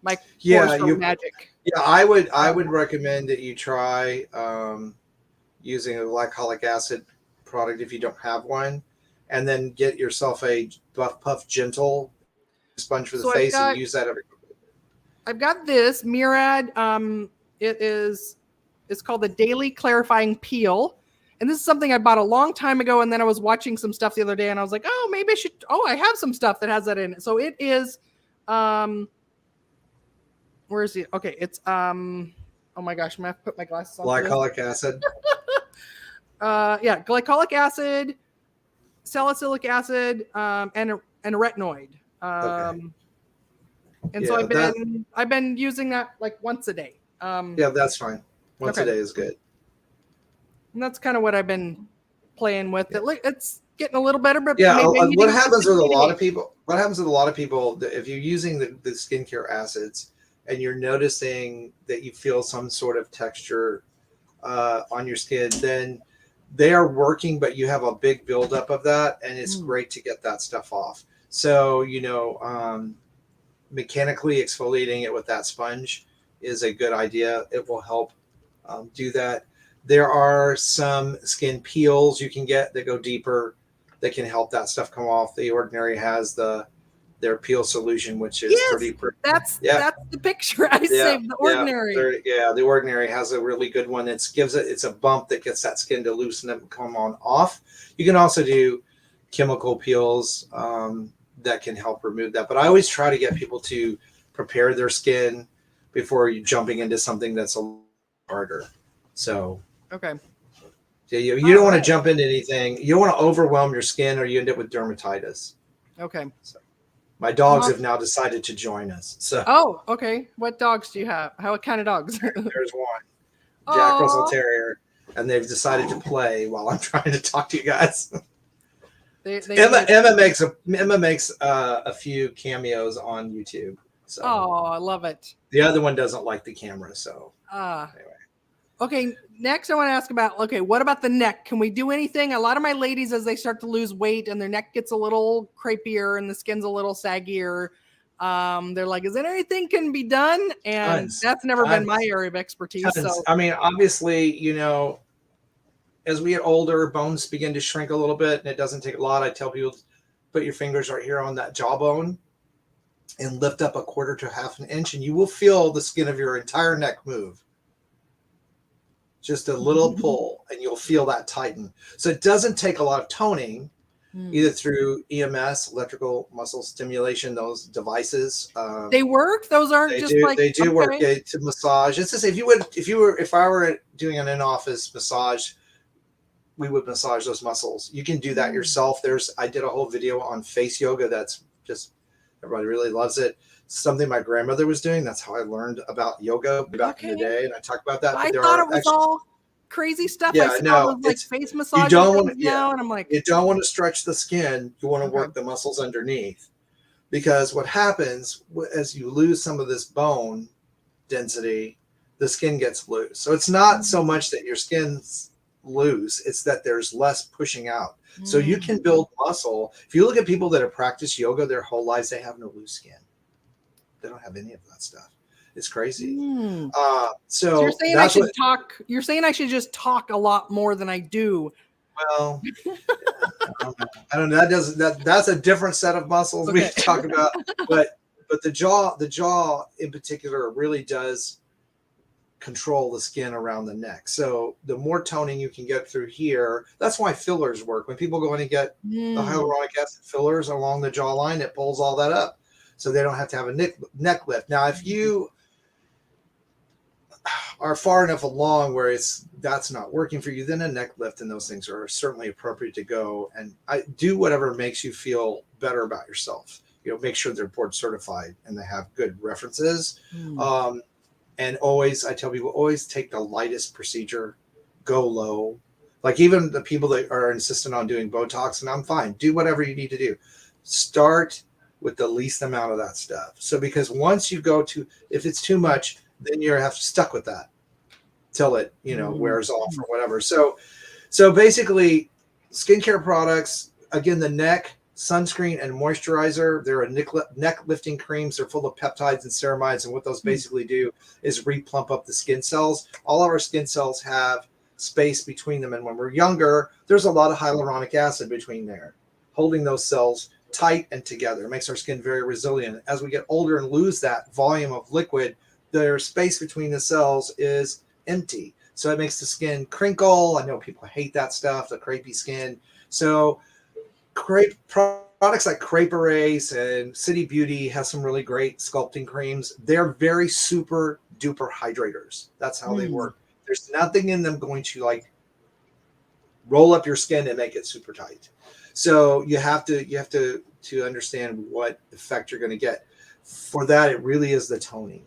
my pores from magic. Yeah, I would recommend that you try using a glycolic acid product if you don't have one, and then get yourself a Buff Puff Gentle sponge for the face and use that every. I've got this Murad. It's called the Daily Clarifying Peel. And this is something I bought a long time ago. And then I was watching some stuff the other day and I was like, oh, maybe I should. Oh, I have some stuff that has that in it. So it is, where is it? Okay. It's, oh my gosh, I'm going to have to put my glasses on. Glycolic acid. Yeah. Glycolic acid, salicylic acid, and a retinoid. Okay. And so I've been using that like once a day. Yeah, that's fine. Once a day is good. And that's kind of what I've been playing with. Yeah. It's getting a little better, but what happens with a lot of people? What happens with a lot of people if you're using the skincare acids and you're noticing that you feel some sort of texture on your skin, then they are working, but you have a big buildup of that, and it's great to get that stuff off. So mechanically exfoliating it with that sponge is a good idea. It will help do that. There are some skin peels you can get that go deeper that can help that stuff come off. The Ordinary has their peel solution, which is pretty. That's the picture I saved. The Ordinary. The Ordinary has a really good one. It's a bump that gets that skin to loosen up and come on off. You can also do chemical peels that can help remove that. But I always try to get people to prepare their skin before you jumping into something that's a little harder. So. Okay. Yeah, you don't want to jump into anything. You don't want to overwhelm your skin, or you end up with dermatitis. Okay. So, my dogs have now decided to join us. So. Oh, okay. What dogs do you have? What kind of dogs? There's one, Jack Russell Terrier, and they've decided to play while I'm trying to talk to you guys. Emma makes a few cameos on YouTube. So. Oh, I love it. The other one doesn't like the camera, so anyway. Okay, next I want to ask about, what about the neck? Can we do anything? A lot of my ladies, as they start to lose weight and their neck gets a little crepier and the skin's a little saggier, they're like, is there anything can be done? And that's never been my area of expertise. So I mean, obviously, as we get older, bones begin to shrink a little bit, and it doesn't take a lot. I tell people, put your fingers right here on that jawbone and lift up 1/4 to 1/2 inch, and you will feel the skin of your entire neck move. Just a little pull, and you'll feel that tighten. So it doesn't take a lot of toning, either through EMS, electrical muscle stimulation, those devices. They work. Those aren't they do work to massage. It's just if I were doing an in-office massage, we would massage those muscles. You can do that yourself. I did a whole video on face yoga. That's just, everybody really loves it. Something my grandmother was doing. That's how I learned about yoga back in the day, and I talk about that. I thought it was all crazy stuff. I saw was like face massage. You don't want to, and I'm like, you don't want to stretch the skin. You want to work the muscles underneath, because what happens as you lose some of this bone density, the skin gets loose. So it's not so much that your skin's loose; it's that there's less pushing out. So you can build muscle. If you look at people that have practiced yoga their whole lives, they have no loose skin. They don't have any of that stuff. It's crazy. So you're saying I should talk. You're saying I should just talk a lot more than I do. Well, I don't know. That's a different set of muscles we talk about. But the jaw in particular really does control the skin around the neck. So the more toning you can get through here, that's why fillers work. When people go in and get the hyaluronic acid fillers along the jawline, it pulls all that up. So they don't have to have a neck lift. Now, if you are far enough along where that's not working for you, then a neck lift and those things are certainly appropriate to go. And I do whatever makes you feel better about yourself. Make sure they're board certified and they have good references. And always, I tell people, always take the lightest procedure, go low. Like even the people that are insistent on doing Botox, and I'm fine, do whatever you need to do. Start with the least amount of that stuff. So because once you go to, if it's too much, then you're have stuck with that till it, wears off or whatever. So basically skincare products, again, the neck, sunscreen and moisturizer, they're a neck lifting creams. They're full of peptides and ceramides. And what those basically do is re-plump up the skin cells. All of our skin cells have space between them. And when we're younger, there's a lot of hyaluronic acid between there, holding those cells tight and together. It makes our skin very resilient. As we get older and lose that volume of liquid, their space between the cells is empty. So it makes the skin crinkle. I know people hate that stuff, the crepey skin. So products like Crepe Erase and City Beauty has some really great sculpting creams. They're very super duper hydrators. That's how they work. There's nothing in them going to like roll up your skin and make it super tight. So you have to understand what effect you're going to get. For that, it really is the toning.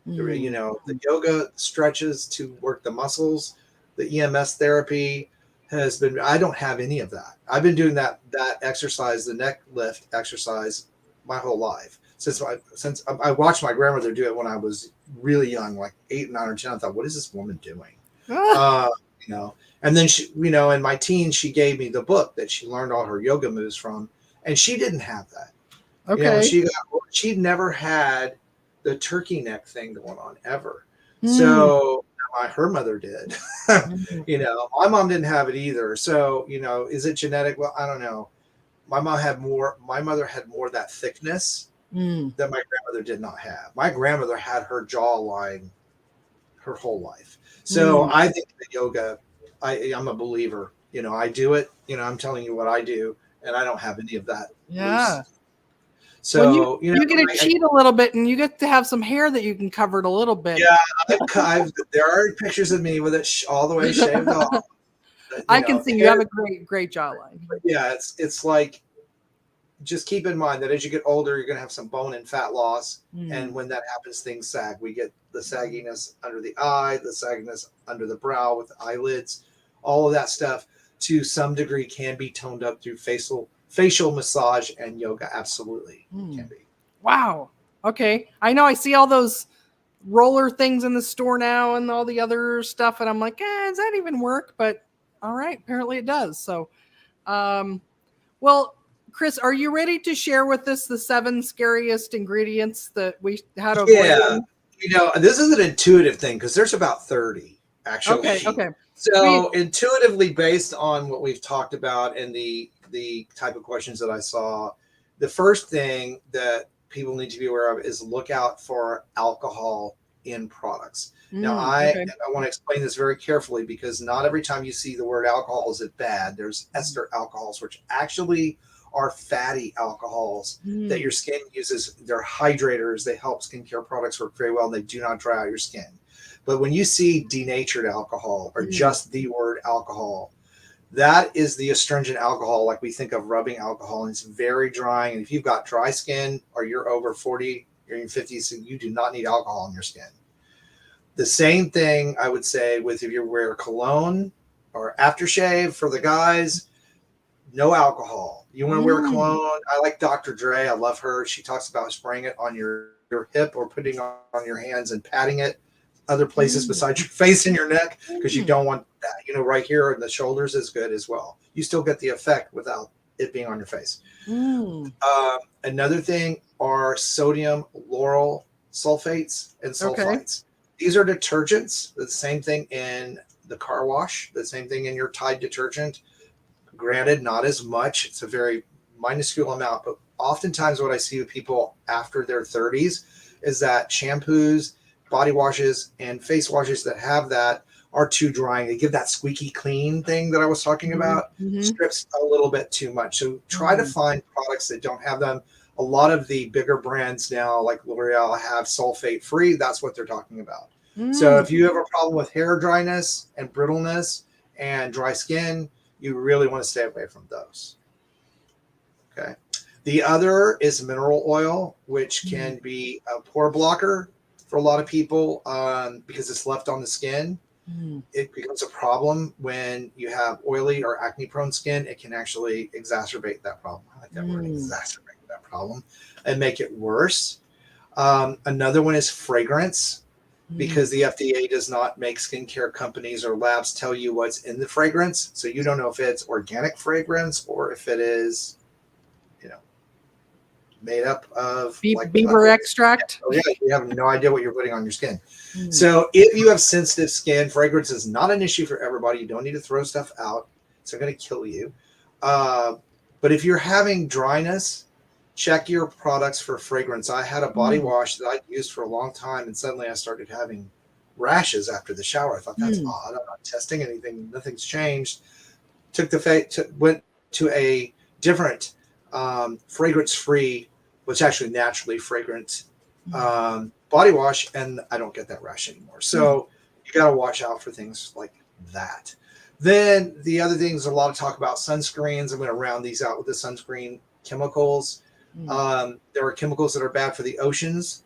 The yoga stretches to work the muscles. The EMS therapy has been, I don't have any of that. I've been doing that exercise, the neck lift exercise, my whole life. Since I watched my grandmother do it when I was really young, like 8, 9, or 10. I thought, what is this woman doing? And then she, in my teens, she gave me the book that she learned all her yoga moves from, and she didn't have that. Okay. She never had the turkey neck thing going on ever. So her mother did. My mom didn't have it either. So, is it genetic? Well, I don't know. My mother had more of that thickness that my grandmother did not have. My grandmother had her jawline her whole life. So I think that yoga, I'm a believer. I do it. I'm telling you what I do, and I don't have any of that. Yeah. Loose. So you get to cheat a little bit, and you get to have some hair that you can cover it a little bit. Yeah, there are pictures of me with it all the way shaved off. I can see you have a great jawline. Yeah, it's like, just keep in mind that as you get older, you're going to have some bone and fat loss, and when that happens, things sag. We get the sagginess under the eye, the sagginess under the brow with the eyelids, all of that stuff to some degree can be toned up through facial massage and yoga. Absolutely can be. Wow. Okay. I know I see all those roller things in the store now and all the other stuff, and I'm like, does that even work? But all right, apparently it does. So, well, Chris, are you ready to share with us the 7 scariest ingredients that how to avoid them? This is an intuitive thing because there's about 30 actually. Okay. So intuitively, based on what we've talked about and the type of questions that I saw, the first thing that people need to be aware of is look out for alcohol in products. Now, I want to explain this very carefully because not every time you see the word alcohol is it bad. There's ester alcohols, which actually are fatty alcohols that your skin uses. They're hydrators. They help skincare products work very well, and they do not dry out your skin. But when you see denatured alcohol or just the word alcohol, that is the astringent alcohol, like we think of rubbing alcohol, and it's very drying. And if you've got dry skin or you're over 40, you're in your 50s, so you do not need alcohol in your skin. The same thing I would say with if you wear cologne or aftershave for the guys, no alcohol. You want to wear cologne. I like Dr. Dre. I love her. She talks about spraying it on your hip or putting it on your hands and patting it other places besides your face and your neck, because you don't want that, right here in the shoulders is good as well. You still get the effect without it being on your face. Another thing are sodium lauryl sulfates and sulfites. These are detergents. The same thing in the car wash, the same thing in your Tide detergent. Granted, not as much. It's a very minuscule amount, but oftentimes what I see with people after their 30s is that shampoos, body washes, and face washes that have that are too drying. They give that squeaky clean thing that I was talking about. Strips a little bit too much. So try to find products that don't have them. A lot of the bigger brands now, like L'Oreal, have sulfate free. That's what they're talking about. So if you have a problem with hair dryness and brittleness and dry skin, you really want to stay away from those. Okay. The other is mineral oil, which can be a pore blocker for a lot of people because it's left on the skin. It becomes a problem when you have oily or acne prone skin. It can actually exacerbate that problem. I like that word, exacerbate that problem, and make it worse. Another one is fragrance, because the FDA does not make skincare companies or labs tell you what's in the fragrance. So you don't know if it's organic fragrance or if it is, made up of beaver extract. Oh, yeah, you have no idea what you're putting on your skin. So if you have sensitive skin, fragrance is not an issue for everybody. You don't need to throw stuff out. It's not going to kill you. But if you're having dryness, check your products for fragrance. I had a body wash that I used for a long time, and suddenly I started having rashes after the shower. I thought, that's odd. I'm not testing anything. Nothing's changed. Went to a different fragrance-free, which actually naturally fragrant body wash, and I don't get that rash anymore. So you got to watch out for things like that. Then the other things, a lot of talk about sunscreens. I'm going to round these out with the sunscreen chemicals. There are chemicals that are bad for the oceans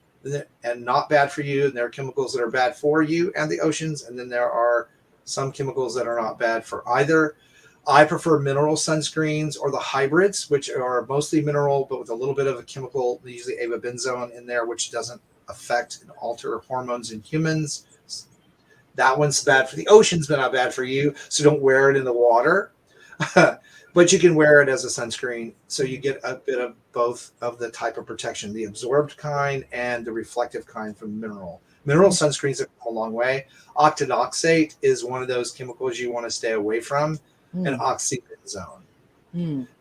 and not bad for you, and there are chemicals that are bad for you and the oceans, and then there are some chemicals that are not bad for either. I prefer mineral sunscreens or the hybrids, which are mostly mineral, but with a little bit of a chemical, usually avobenzone in there, which doesn't affect and alter hormones in humans. That one's bad for the oceans, but not bad for you. So don't wear it in the water, but you can wear it as a sunscreen. So you get a bit of both of the type of protection, the absorbed kind and the reflective kind from mineral. Mineral sunscreens have come a long way. Octinoxate is one of those chemicals you want to stay away from. And oxybenzone.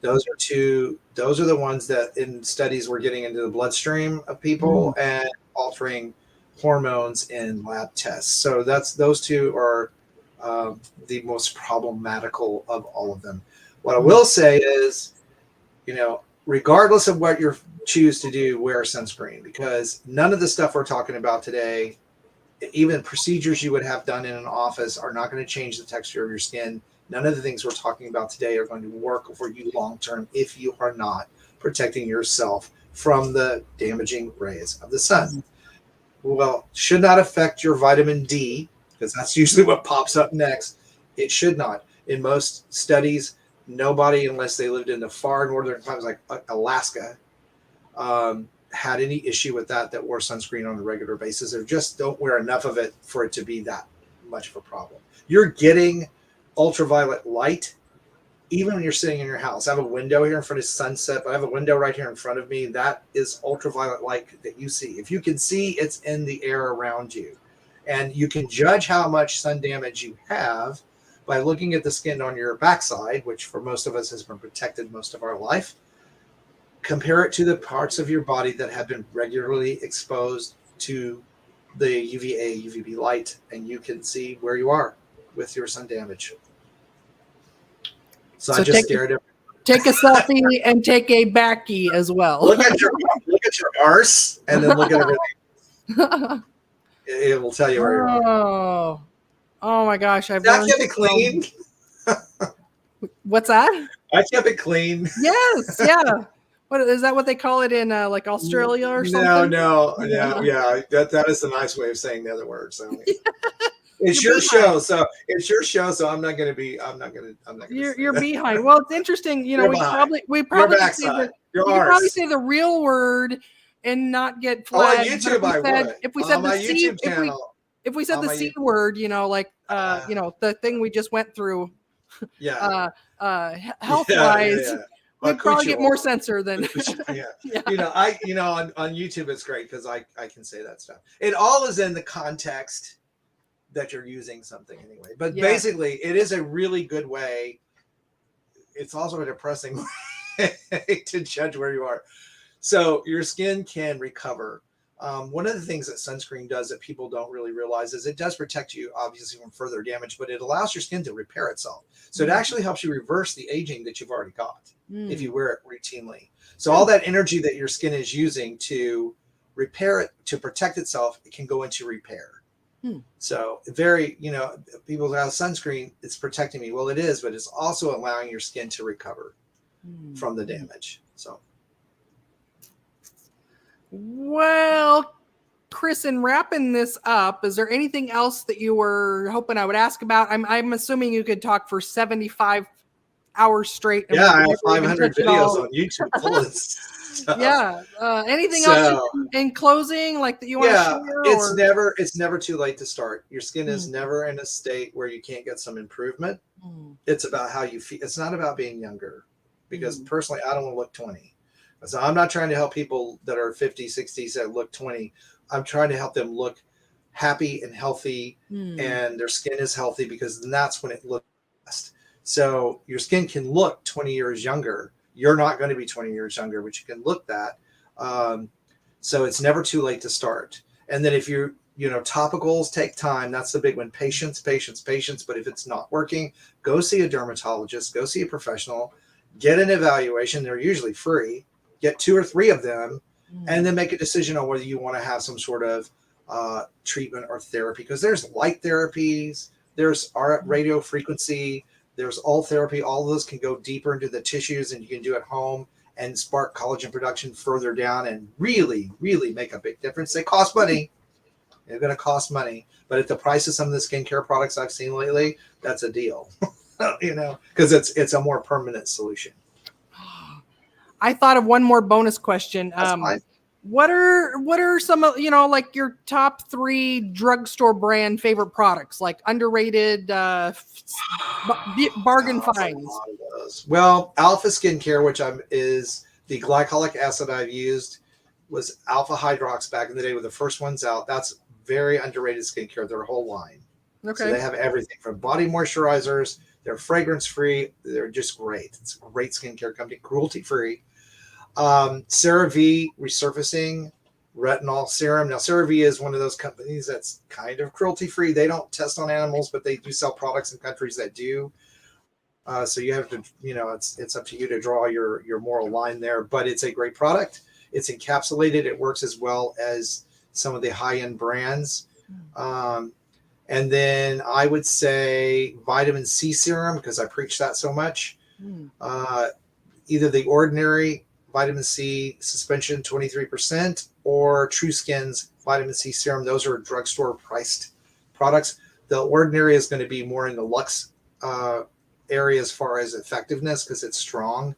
Those are the ones that in studies were getting into the bloodstream of people and altering hormones in lab tests. So those two are the most problematical of all of them. What I will say is, regardless of what you choose to do, wear sunscreen, because none of the stuff we're talking about today, even procedures you would have done in an office, are not going to change the texture of your skin. None of the things we're talking about today are going to work for you long-term if you are not protecting yourself from the damaging rays of the sun. Well, should not affect your vitamin D, because that's usually what pops up next. It should not. In most studies, nobody, unless they lived in the far northern climates like Alaska, had any issue with that wore sunscreen on a regular basis, or just don't wear enough of it for it to be that much of a problem. You're getting ultraviolet light even when you're sitting in your house. I have a window here in front of sunset, but I have a window right here in front of me. That is ultraviolet light that you see. If you can see, it's in the air around you. And you can judge how much sun damage you have by looking at the skin on your backside, which for most of us has been protected most of our life. Compare it to the parts of your body that have been regularly exposed to the UVA, UVB light, and you can see where you are with your sun damage. So I just stared at take a selfie and take a backy as well. Look at your arse and then look at everything. It will tell you where you are. Oh my gosh! I kept it clean. What's that? I kept it clean. Yes, yeah. What is that? What they call it in like Australia or something? No. Yeah. That is a nice way of saying the other word. So. It's your show, so I'm not going to. You're behind. Well, it's interesting. We probably say the real word and not get flagged. On YouTube, if we said the C word, the thing we just went through. Yeah. Health wise, we'd probably get more censor than. Yeah. On YouTube it's great because I can say that stuff. It all is in the context that you're using something anyway. But basically, it is a really good way. It's also a depressing way to judge where you are. So your skin can recover. One of the things that sunscreen does that people don't really realize is it does protect you, obviously, from further damage, but it allows your skin to repair itself. So it actually helps you reverse the aging that you've already got if you wear it routinely. So all that energy that your skin is using to repair it, to protect itself, it can go into repair. So very, people have sunscreen, it's protecting me. Well, it is, but it's also allowing your skin to recover from the damage. So. Well, Chris, in wrapping this up, is there anything else that you were hoping I would ask about? I'm assuming you could talk for 75 hours straight. Yeah, I have 500 videos on YouTube full of stuff. Yeah. Anything else in closing, like that you want to share? It's never too late to start. Your skin is never in a state where you can't get some improvement. It's about how you feel. It's not about being younger, because personally, I don't want to look 20. So I'm not trying to help people that are 50, 60 that look 20. I'm trying to help them look happy and healthy, and their skin is healthy, because then that's when it looks best. So your skin can look 20 years younger. You're not going to be 20 years younger, but you can look that. So it's never too late to start. And then if topicals take time. That's the big one. Patience. But if it's not working, go see a dermatologist, go see a professional, get an evaluation. They're usually free. Get 2 or 3 of them, and then make a decision on whether you want to have some sort of treatment or therapy. Because there's light therapies, there's radio frequency, there's all therapy. All of those can go deeper into the tissues, and you can do at home and spark collagen production further down and really, really make a big difference. They cost money. They're going to cost money. But at the price of some of the skincare products I've seen lately, that's a deal, because it's a more permanent solution. I thought of one more bonus question. That's fine. What are some of like your top 3 drugstore brand favorite products, like underrated bargain finds? Well, Alpha Skincare, which is the glycolic acid I've used, was Alpha Hydrox back in the day, with the first ones out. That's very underrated skincare. Their whole line. Okay. So they have everything from body moisturizers. They're fragrance free. They're just great. It's a great skincare company, cruelty free. CeraVe resurfacing retinol serum. Now, CeraVe is one of those companies that's kind of cruelty free. They don't test on animals, but they do sell products in countries that do. So you have to, it's up to you to draw your moral line there. But it's a great product. It's encapsulated. It works as well as some of the high-end brands. And then I would say vitamin C serum, because I preach that so much. Either the ordinary vitamin C suspension 23% or True Skin's vitamin C serum. Those are drugstore priced products. The ordinary is going to be more in the luxe area as far as effectiveness, because it's strong.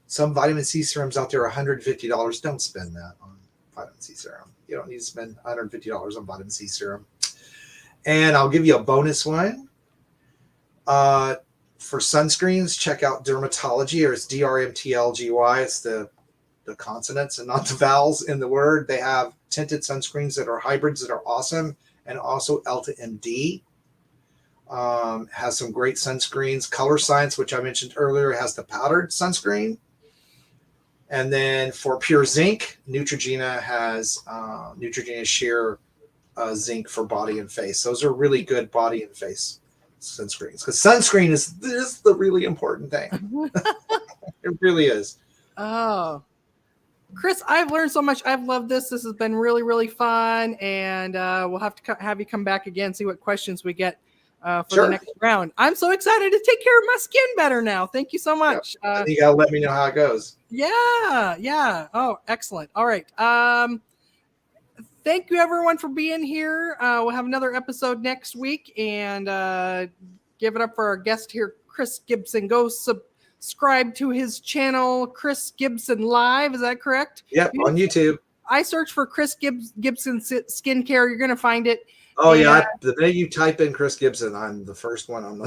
Some vitamin C serums out there are $150. Don't spend that on vitamin C serum. You don't need to spend $150 on vitamin C serum. And I'll give you a bonus one. For sunscreens, check out Dermatology, or it's DRMTLGY. It's the consonants and not the vowels in the word. They have tinted sunscreens that are hybrids that are awesome. And also Elta MD has some great sunscreens. Color Science, which I mentioned earlier, has the powdered sunscreen. And then for Pure Zinc, Neutrogena has Neutrogena Sheer Zinc for body and face. Those are really good body and face sunscreens, because sunscreen is the really important thing. It really is. Oh, Chris, I've learned so much. I've loved this. This has been really, really fun, and we'll have to have you come back again, see what questions we get for the next round. I'm so excited to take care of my skin better now. Thank you so much. I think you gotta let me know how it goes. Yeah. Oh, excellent. All right. Thank you, everyone, for being here. We'll have another episode next week, and give it up for our guest here, Chris Gibson. Go subscribe to his channel, Chris Gibson Live. Is that correct? Yep, on YouTube. I search for Chris Gibson Skincare. You're going to find it. Oh, yeah. The minute you type in Chris Gibson, I'm the first one on the.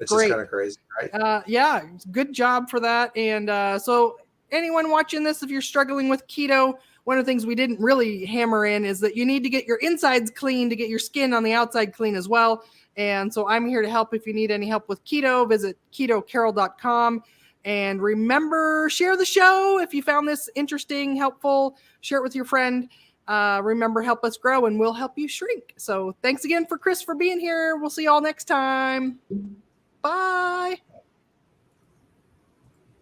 It's just kind of crazy, right? Yeah, good job for that. And so anyone watching this, if you're struggling with keto, one of the things we didn't really hammer in is that you need to get your insides clean to get your skin on the outside clean as well. And so I'm here to help. If you need any help with keto, visit ketocarol.com. And remember, share the show. If you found this interesting, helpful, share it with your friend. Remember, help us grow and we'll help you shrink. So thanks again for Chris for being here. We'll see you all next time. Bye.